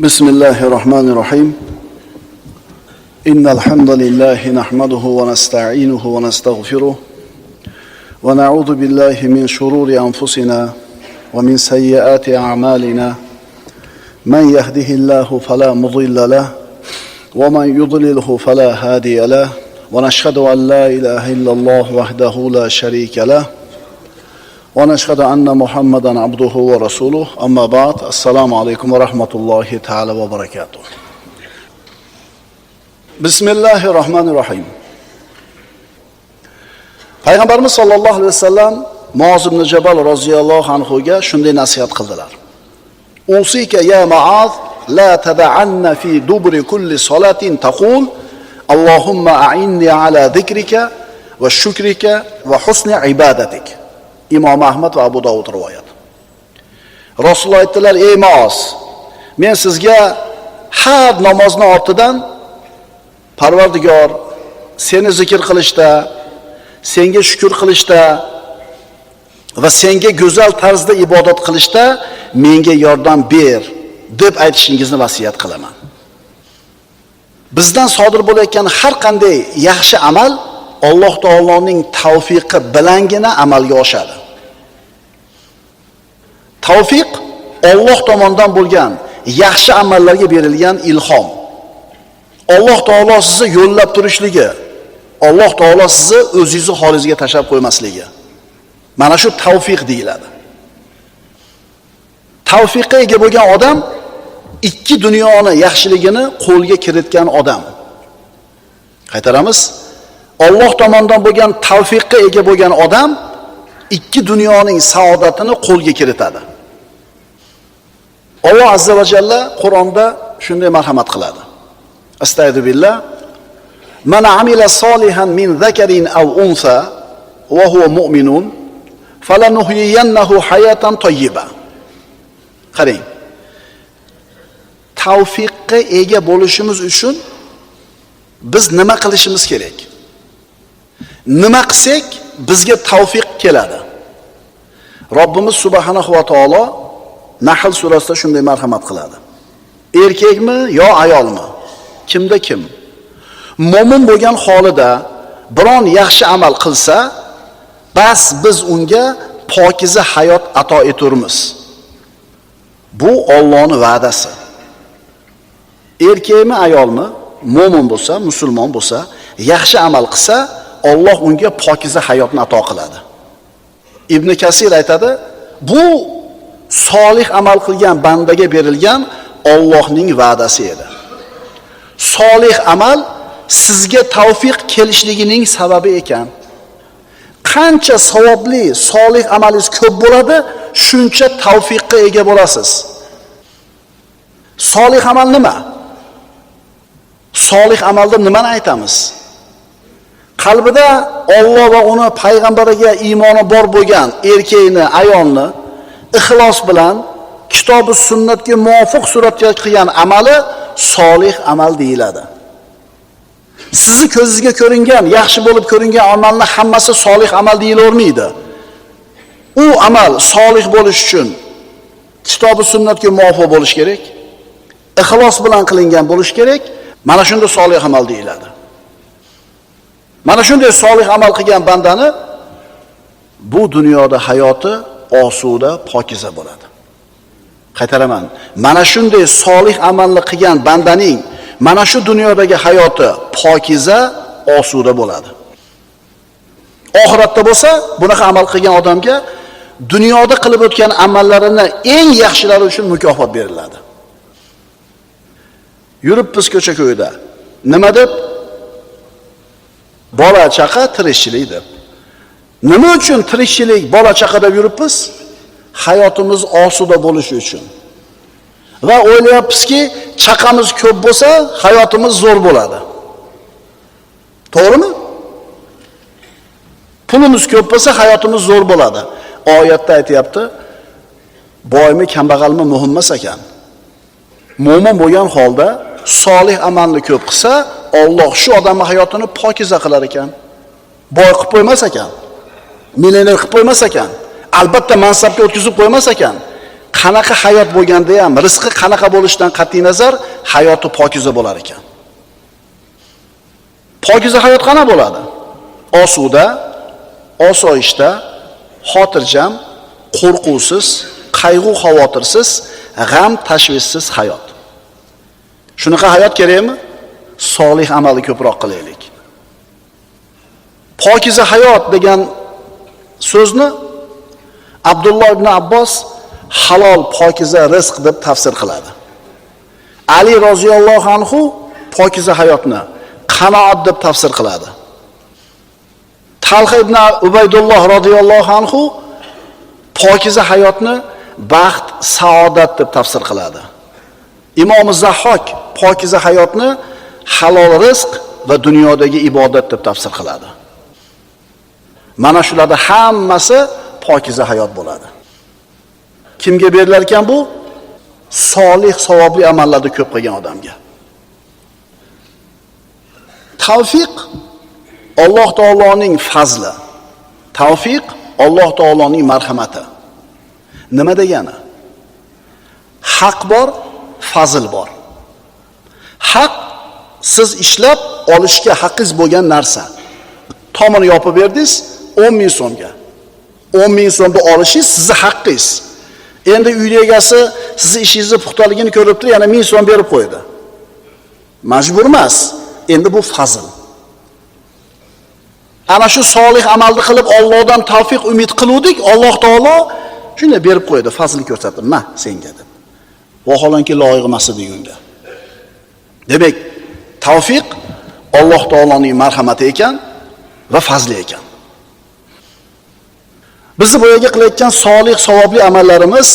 بسم الله الرحمن الرحيم إن الحمد لله نحمده ونستعينه ونستغفره ونعوذ بالله من شرور أنفسنا ومن سيئات أعمالنا من يهده الله فلا مضل له ومن يضلله فلا هادي له ونشهد أن لا إله إلا الله وحده لا شريك له ونشهد أن محمدا عبده ورسوله أما بعد السلام عليكم ورحمة الله تعالى وبركاته بسم الله الرحمن الرحيم Payg'ambarimiz sollallohu alayhi vasallam Muoz ibn Jabal roziyallohu anhuga shunday nasihat qildilar. Usika ya Muoz la tad'anna fi dubri kulli salatin taqul Allohumma a'inni ala zikrika va shukrika va husni ibadatik. İmam Ahmad va Abu Dovud rivoyat. Rasululloh aytdilar: "Ey Muoz, men sizga har namozni ortidan Parvardigor seni zikr qilishda, senga shukr qilishda va senga go'zal tarzda ibodat qilishda menga yordam ber" deb aytishingizni vasiyat qilaman. Bizdan sodir bo'layotgan har qanday yaxshi amal Alloh taoloning tavfiqi bilangina amalga oshadi. Tavfiq Alloh tomonidan bo'lgan yaxshi amallarga berilgan ilhom. Alloh taolo sizni yo'llab turishligi, Alloh taolo sizni o'zingizni holingizga tashlab qo'ymasligi. Mana shu tavfiq deyiladi. Tavfiqqa ega bo'lgan odam ikki dunyoni yaxshiligini qo'lga kiritgan odam. Qaytaramiz. Alloh tomonidan bo'lgan tavfiqqa ega bo'lgan odam ikki dunyoning saodatini qo'lga kiritadi. Alloh azza va jalla Qur'onda shunday marhamat qiladi. Astagfirullah. Man amila solihan min zakarin aw unsa wa huwa mu'minun falanuhyiyannahu hayatan tayyiba. Qarang. Tavfiqqa ega bo'lishimiz uchun biz nima qilishimiz kerak? Nima qilsak bizga tavfiq keladi. Robbimiz subhanahu va taolo Nahl surasida shunday marhamat qiladi. Erkakmi yo ayolmi? Kimda kim? Mo'min bo'lgan holida biron yaxshi amal qilsa, bas biz unga pokiza hayot ato eturmiz. Bu Allohning va'dasi. Erkakmi ayolmi? Mo'min bo'lsa, musulmon bo'lsa, yaxshi amal qilsa, Alloh unga pokiza hayotni ato qiladi. Ibn Kasir aytadi, bu solih amal qilgan bandaga berilgan Allohning va'dasi edi. Solih amal sizga tavfiq kelishligining sababi ekan. Qancha savobli solih amalingiz ko'p bo'ladi, shuncha tavfiqqa ega bo'lasiz. Solih amal nima? Solih amalda nimani aytamiz? Qalbida Alloh va uni payg'ambariga iymoni bor bo'lgan erkakni, ayolni ixlos bilan kitob-u sunnatga muvofiq suratga qilgan amali solih amal deyiladi. Sizni ko'zingizga ko'ringan, yaxshi bo'lib ko'ringan amalni hammasi solih amal deyilavermaydi. U amal solih bo'lish uchun kitob-u sunnatga muvofiq bo'lish kerak. Ixlos bilan qilingan bo'lish kerak. Mana shunda solih amal deyiladi. Mana shunday solih amal qilgan bandani bu dunyoda hayoti osuda, pokiza bo'ladi. Qaytaraman. Mana shunday solih amalni qilgan bandaning mana shu dunyodagi hayoti pokiza, osuda bo'ladi. Oxiratda bo'lsa, bunaqa amal qilgan odamga dunyoda qilib o'tgan amallarini eng yaxshilari uchun mukofot beriladi. Yuribmiz ko'cha-ko'yda. Nima deb? Bola chaqa tirikchilik deb. Nima uchun tirikchilik, bola chaqa deb yuribmiz? Hayotimiz osuda bo'lishi uchun. Va o'ylayapmizki, chaqamiz ko'p bo'lsa, hayotimiz zo'r bo'ladi. To'g'rimi? Pulimiz ko'p bo'lsa, hayotimiz zo'r bo'ladi. Oyatda aytayapti, boymi, kambag'almi muhim emas ekan. Mo'min bo'lgan holda solih amalni ko'p qilsa, Alloh shu odamning hayotini pokiza qilar ekan. Boy qilib qo'ymas ekan. Millioner qilib qo'ymas ekan. Albatta mansabga o'tkazib qo'ymas ekan. qanaqa hayot bo'lganda ham, rizqi qanaqa bo'lishidan qat'iy nazar hayoti pokiza bo'lar ekan. Pokiza hayot qana bo'ladi? Osuda, osoyishta, xotirjam, qo'rquvsiz, qayg'u-xavotirsiz, g'am tashvishsiz hayot. Shunaqa hayot kerakmi? Solih amalni ko'proq qilaylik. Pokiza hayot degan so'zni Abdulloh ibn Abbos halol pokiza rizq deb tafsir qiladi. Ali roziyallohu anhu pokiza hayotni qanoat deb tafsir qiladi. Talha ibn Ubaydulloh radhiyallohu anhu pokiza hayotni baxt, saodat deb tafsir qiladi. Imom Zahhok pokiza hayotni halol rizq va dunyodagi ibodat deb tafsir qiladi. Mana shularda hammasi pokiza hayot bo'ladi. Kimga berilar ekan bu? Solih, savobli amallarni ko'p qilgan odamga. Tavfiq Alloh taoloning fazli. Tavfiq Alloh taoloning marhamati. Nima degani? Haq bor, fazl bor. Haq siz ishlab olishga haqqingiz bo'lgan narsa. Tomini yopib berdingiz 10 ming so'mga. 10 ming so'mni olishingiz sizning haqqingiz. Endi uy egasi sizning ishingizni puxtaligini ko'rib turib, yana 1000 so'm berib qo'ydi. Majbur emas. Endi bu fazl. Ana shu solih amalni qilib Allohdan tavfiq umid qiluvdik, Alloh taolo shunday berib qo'ydi, fazl ko'rsatdi. Ma, senga deb. Vaholanki loyiq emas edi unga. Demak, tavfiq Alloh taoloning marhamati ekan va fazli ekan. Bizni bu yerga qilayotgan solih, savobli amallarimiz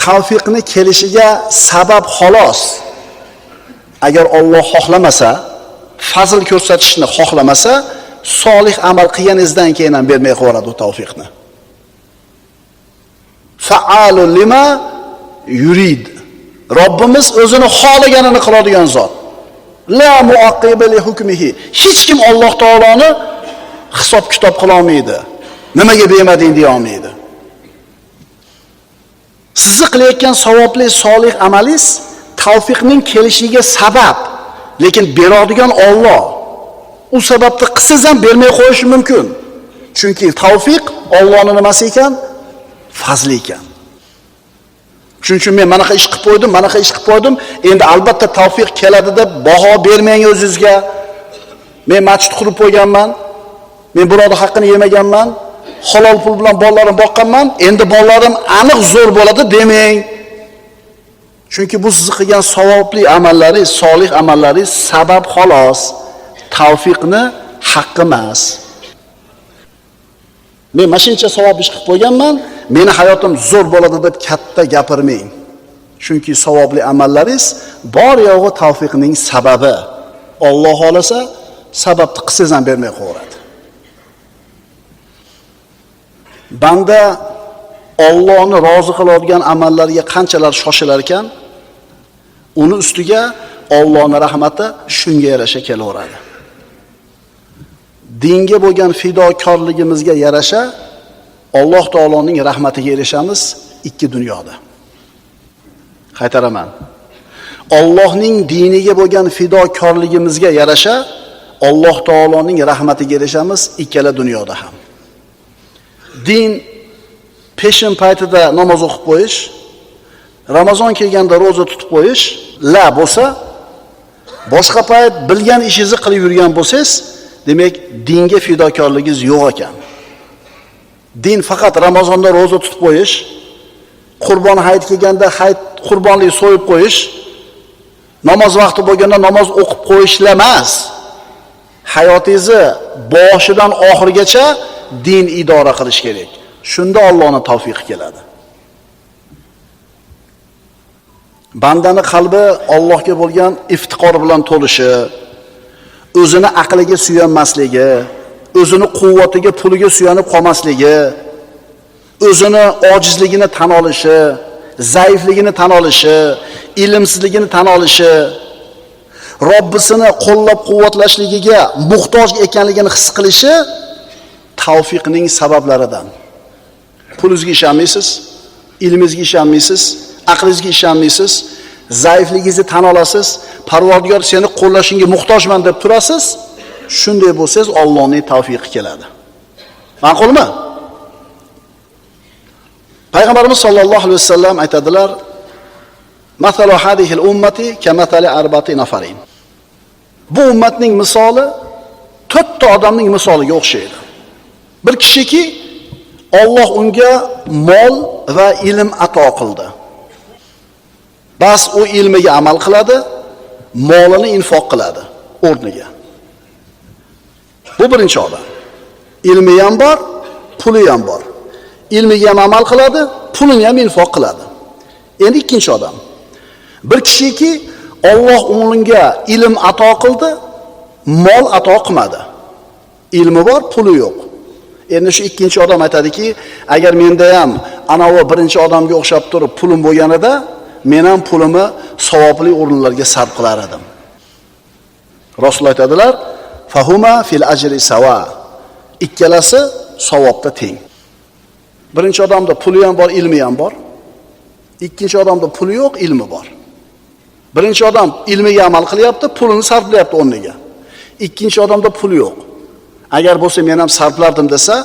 tavfiqni kelishiga sabab xolos. Agar Alloh xohlamasa, fazl ko'rsatishni xohlamasa, solih amal qilganingizdan keyin ham bermay qo'yadi u tavfiqni. Fa'alul lima yurid. Robbimiz o'zini xohlaganini qiladigan zot. La muaqqiba li hukmihi. Hech kim Alloh taoloni hisob kitob qila olmaydi. Nimaga bermading deya olmaydi. Sizni qilayotgan savobli solih amalingiz tavfiqning kelishiga sabab, lekin beradigan Alloh. U sababni qilsangiz ham bermay qo'yishi mumkin. Chunki tavfiq Allohning nimasi ekan? Fazli ekan. Shuning uchun men manaqa ish qilib qo'ydim, manaqa ish qilib qo'ydim. Endi albatta tavfiq keladi deb baho bermang o'zingizga. Men masjid qurib qo'yganman. Men birovning haqqini yemaganman. Halol pul bilan bolalarim boqqanman. Endi bolalarim aniq zo'r bo'ladi demang. Chunki bu siz qilgan savobli amallaringiz, solih amallaringiz sabab xolos. Tavfiqni haqqi emas. Men mashincha savob ish qilib qo'yganman, meni hayotim zo'r bo'ladi deb katta gapirmang. Chunki savobli amallaringiz bor yo'g'i tavfiqning sababi. Alloh xolasa sababni qilsangiz ham bermay qo'yadi. Banda Allohni rozi qiladigan amallarga qanchalar shoshilar ekan, uni ustiga Allohning rahmati shunga yarasha kelaveradi. Dinga bo'lgan fidokorligimizga yarasha Alloh taoloning rahmatiga erishamiz ikki dunyoda. Qaytaraman. Allohning diniga bo'lgan fidokorligimizga yarasha Alloh taoloning rahmatiga erishamiz ikkala dunyoda ham. Din peshin paytida namoz o'qib qo'yish, Ramazon kelganda roza tutib qo'yish la bo'lsa, boshqa payt bilgan ishingizni qilib yurgan bo'lsangiz, demak dinga fidokorligingiz yo'q ekan. Din faqat Ramazonda roza tutib qo'yish, Qurbon hayit kelganda hayit qurbonlik so'yib qo'yish, namoz vaqti bo'lganda namoz o'qib qo'yishlar emas. Hayotingizni boshidan oxirigacha din idora qilish kerak. Shunda Allohning tavfiqi keladi. Bandani qalbi Allohga bo'lgan iftiqor bilan to'lishi, o'zini aqliga suyanmasligi, o'zini quvvatiga, puliga suyanib qolmasligi, o'zini ojizligini tan olishi, zaifligini tan olishi, ilmsizligini tan olishi, Robbisini qo'llab-quvvatlashligiga muhtoj ekanligini his qilishi tavfiqning sabablaridan. Pulingizga ishonmaysiz, ilmingizga ishonmaysiz, aqlingizga ishonmaysiz, zaifligingizni tan olasiz, Parvardigor seni qo'llashingga muhtojman deb turasiz. Shunday bo'lsangiz, Allohning tavfiqi keladi. Ma'qulmi? Payg'ambarimiz sollallohu alayhi vasallam aytadilar: "Masalu hadihil ummati kamathali arba'ati nafarin." Bu ummatning misoli 4 ta odamning misoliga o'xshaydi. Bir kishiki Alloh unga mol va ilm ato qildi. Bas u ilmiga amal qiladi, molini infoq qiladi o'rniga. Bu birinchi odam. Ilmi ham bor, puli ham bor. Ilmiga ham amal qiladi, pulini ham infoq qiladi. Endi ikkinchi odam. Bir kishiki Alloh unga ilm ato qildi, mol ato qilmadi. Ilmi bor, puli yo'q. Endi shu ikkinchi odam aytadiki, agar menda ham ana va birinchi odamga o'xshab turib pulim bo'lganida, men ham pulimni savobli o'rinlarga sarf qilar edim. Rasululloh aytadilar: "Fahuma fil ajri sawa." Ikkalasi savobda teng. Birinchi odamda puli ham bor, ilmi ham bor. Ikkinchi odamda puli yo'q, ilmi bor. Birinchi odam ilmiga amal qilyapti, pulini sarflayapti o'rniga. Ikkinchi odamda puli yo'q. Agar bo'lsa men ham sarflardim desa,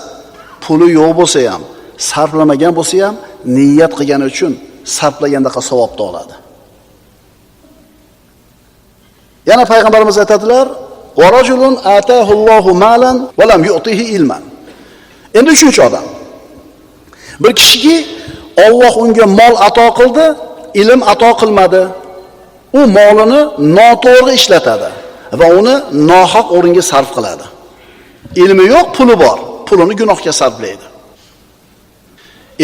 puli yo'q bo'lsa ham, sarflamagan bo'lsa ham, niyat qilgani uchun sarflagandaqa savobni oladi. Yana payg'ambarimiz aytadilar: "Va rajulun atahu Allohu malan va lam yu'tihi ilman." Endi uchinchi odam. Bir kishiki Alloh unga mol ato qildi, ilm ato qilmadi. U molini noto'g'ri ishlatadi va uni nohaq o'ringa sarf qiladi. Ilmi yo'q, puli bor. Pulini gunohga sarflaydi.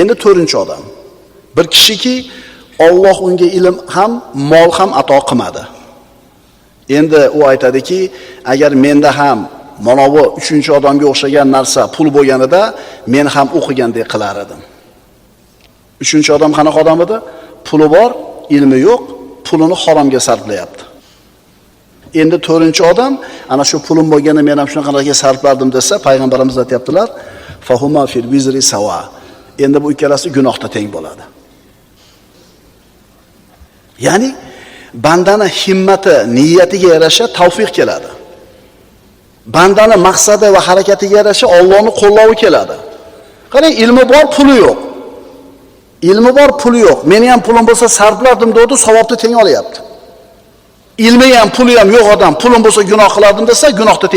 Endi to'rtinchi odam. Bir kishiki Alloh unga ilm ham, mol ham ato qilmadi. Endi u aytadiki, agar menda ham mana bu uchinchi odamga o'xshagan narsa pul bo'lganida, men ham o'qigandek qilar edim. Uchinchi odam qanaqa odam edi? Puli bor, ilmi yo'q, pulini haromga sarflayapti. Endi to'rtinchi odam, ana shu pulim bo'lganda men ham shunaqalarga sarflardim desa, payg'ambarimiz aytibdilar: "Fahuma fil wizri sawa." Endi bu ikkalasi gunohda teng bo'ladi. Ya'ni bandani himmati, niyatiga yarasha tavfiq keladi. Bandani maqsadi va harakatiga yarasha Allohning qo'llovi keladi. Qarang, ilmi bor, puli yo'q. Ilmi bor, puli yo'q. Meni ham pulim bo'lsa sarflardim dedi, savobni teng olyapti. Ilmi ham, puli ham yo'q odam, pulim bo'lsa gunoh qilardim desa, gunohda teng